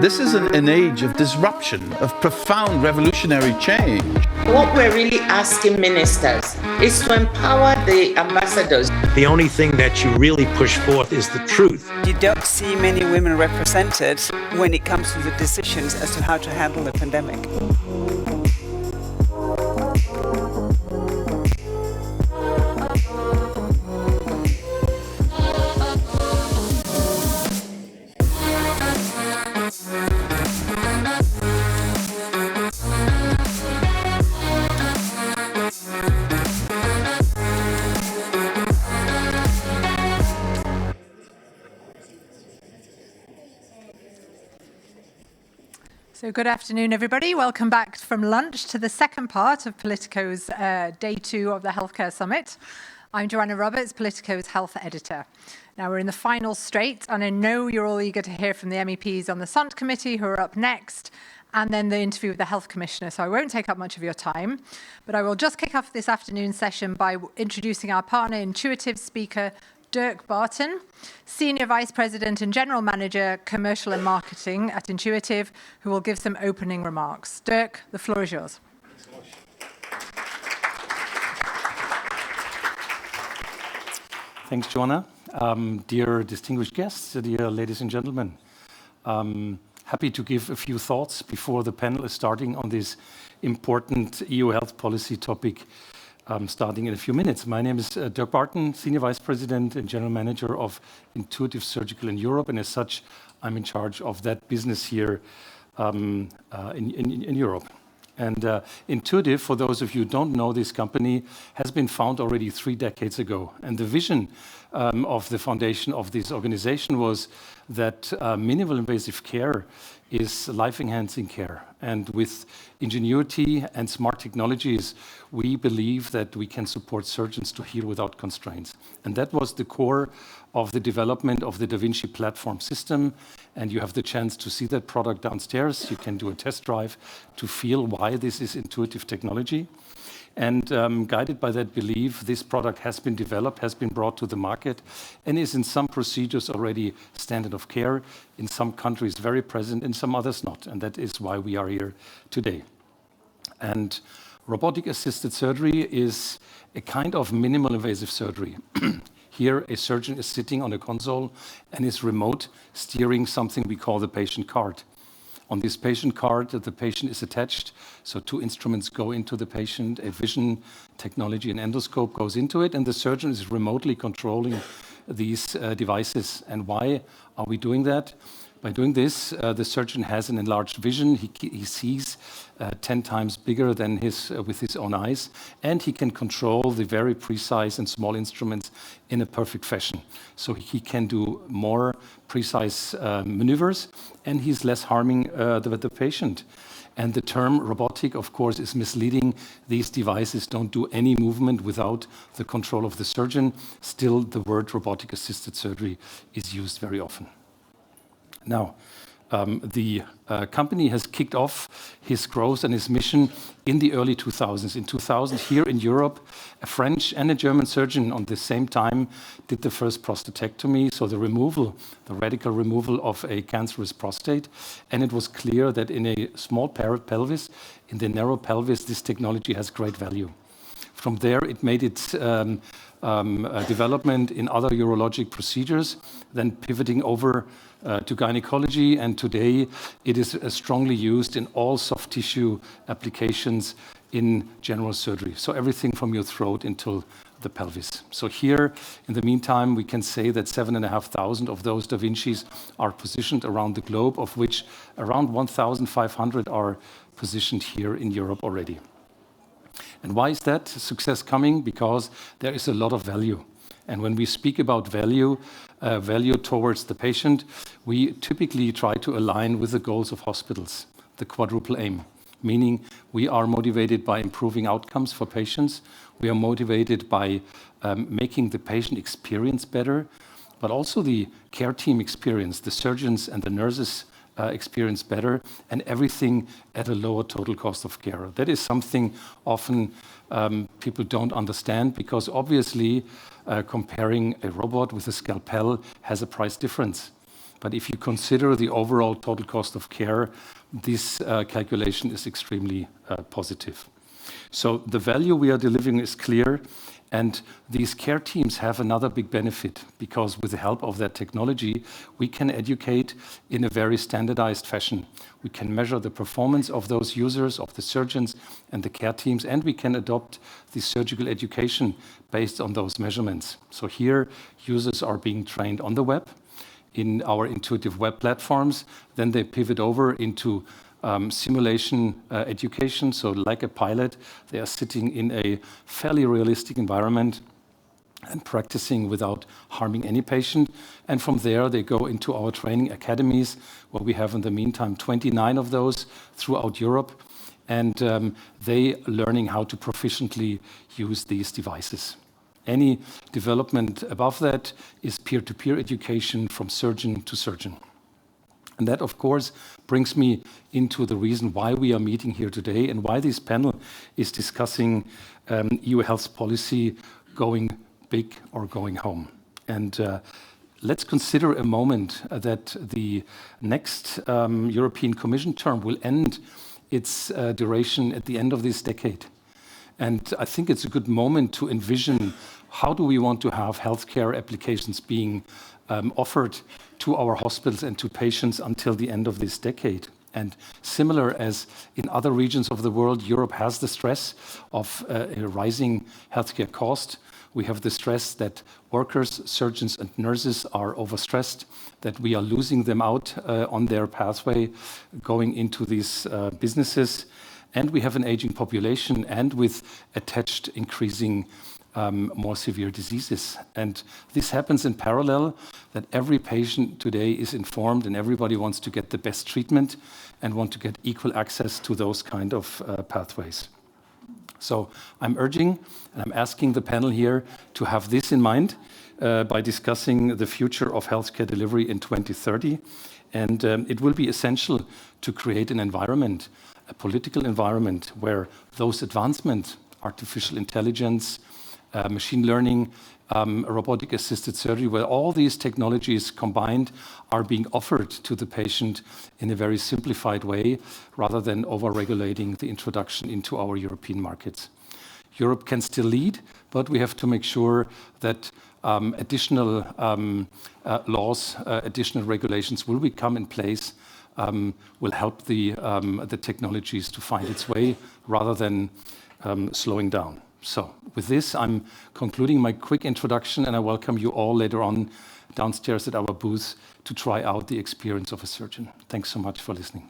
This is an age of disruption, of profound revolutionary change. What we're really asking ministers is to empower the ambassadors. The only thing that you really push forth is the truth. You don't see many women represented when it comes to the decisions as to how to handle the pandemic. So good afternoon, everybody. Welcome back from lunch to the second part of Politico's Day 2 of the Healthcare Summit. I'm Joanna Roberts, Politico's health editor. Now we're in the final straight, and I know you're all eager to hear from the MEPs on the SUNT committee who are up next, and then the interview with the Health Commissioner, so I won't take up much of your time. But I will just kick off this afternoon's session by introducing our partner, Intuitive speaker, Dirk Barton, Senior Vice President and General Manager, Commercial and Marketing at Intuitive, who will give some opening remarks. Dirk, the floor is yours. Thanks, Joanna. Dear distinguished guests, dear ladies and gentlemen, happy to give a few thoughts before the panel is starting on this important EU health policy topic starting in a few minutes. My name is Dirk Barton, Senior Vice President and General Manager of Intuitive Surgical in Europe, and as such, I'm in charge of that business here in Europe. And Intuitive, for those of you who don't know, this company has been founded already 3 decades ago. And the vision of the foundation of this organization was that minimal invasive care is life-enhancing care. And with ingenuity and smart technologies, we believe that we can support surgeons to heal without constraints. And that was the core of the development of the Da Vinci platform system. And you have the chance to see that product downstairs. You can do a test drive to feel why this is intuitive technology. And guided by that belief, this product has been developed, has been brought to the market, and is in some procedures already standard of care, in some countries very present, in some others not. And that is why we are here today. And robotic-assisted surgery is a kind of minimal invasive surgery. Here, a surgeon is sitting on a console and is remote steering something we call the patient cart. On this patient card, the patient is attached, so 2 instruments go into the patient, a vision technology, an endoscope goes into it, and the surgeon is remotely controlling these devices. And why are we doing that? By doing this, the surgeon has an enlarged vision. He sees 10 times bigger than with his own eyes, and he can control the very precise and small instruments in a perfect fashion. So he can do more precise maneuvers, and he's less harming the patient. And the term robotic, of course, is misleading. These devices don't do any movement without the control of the surgeon. Still, the word robotic-assisted surgery is used very often. Now, the company has kicked off his growth and his mission in the early 2000s. In 2000, here in Europe, a French and a German surgeon on the same time did the first prostatectomy, so the radical removal of a cancerous prostate. And it was clear that in a small pelvis, in the narrow pelvis, this technology has great value. From there, it made its development in other urologic procedures, then pivoting over to gynecology, and today it is strongly used in all soft tissue applications in general surgery. So everything from your throat until the pelvis. So here, in the meantime, we can say that 7,500 of those Da Vincis are positioned around the globe, of which around 1,500 are positioned here in Europe already. And why is that success coming? Because there is a lot of value. And when we speak about value towards the patient, we typically try to align with the goals of hospitals, the quadruple aim, meaning we are motivated by improving outcomes for patients. We are motivated by making the patient experience better, but also the care team experience, the surgeons and the nurses experience better, and everything at a lower total cost of care. That is something often people don't understand, because obviously comparing a robot with a scalpel has a price difference. But if you consider the overall total cost of care, this calculation is extremely positive. So the value we are delivering is clear, and these care teams have another big benefit, because with the help of that technology, we can educate in a very standardized fashion. We can measure the performance of those users, of the surgeons and the care teams, and we can adopt the surgical education based on those measurements. So here, users are being trained on the web, in our intuitive web platforms. Then they pivot over into simulation education. So like a pilot, they are sitting in a fairly realistic environment and practicing without harming any patient. And from there, they go into our training academies, where we have in the meantime 29 of those throughout Europe. And they learning how to proficiently use these devices. Any development above that is peer-to-peer education from surgeon to surgeon. And that, of course, brings me into the reason why we are meeting here today and why this panel is discussing EU health policy going big or going home. And let's consider a moment that the next European Commission term will end its duration at the end of this decade. And I think it's a good moment to envision how do we want to have healthcare applications being offered to our hospitals and to patients until the end of this decade. And similar as in other regions of the world, Europe has the stress of a rising healthcare cost. We have the stress that workers, surgeons and nurses are overstressed, that we are losing them out on their pathway going into these businesses. And we have an aging population, and with attached increasing more severe diseases. And this happens in parallel, that every patient today is informed and everybody wants to get the best treatment and want to get equal access to those kind of pathways. So I'm urging and I'm asking the panel here to have this in mind by discussing the future of healthcare delivery in 2030. And it will be essential to create an environment, a political environment, where those advancements, artificial intelligence, machine learning, robotic-assisted surgery, where all these technologies combined are being offered to the patient in a very simplified way, rather than over-regulating the introduction into our European markets. Europe can still lead, but we have to make sure that additional laws, additional regulations will become in place, will help the technologies to find its way, rather than slowing down. So with this, I'm concluding my quick introduction, and I welcome you all later on downstairs at our booth to try out the experience of a surgeon. Thanks so much for listening.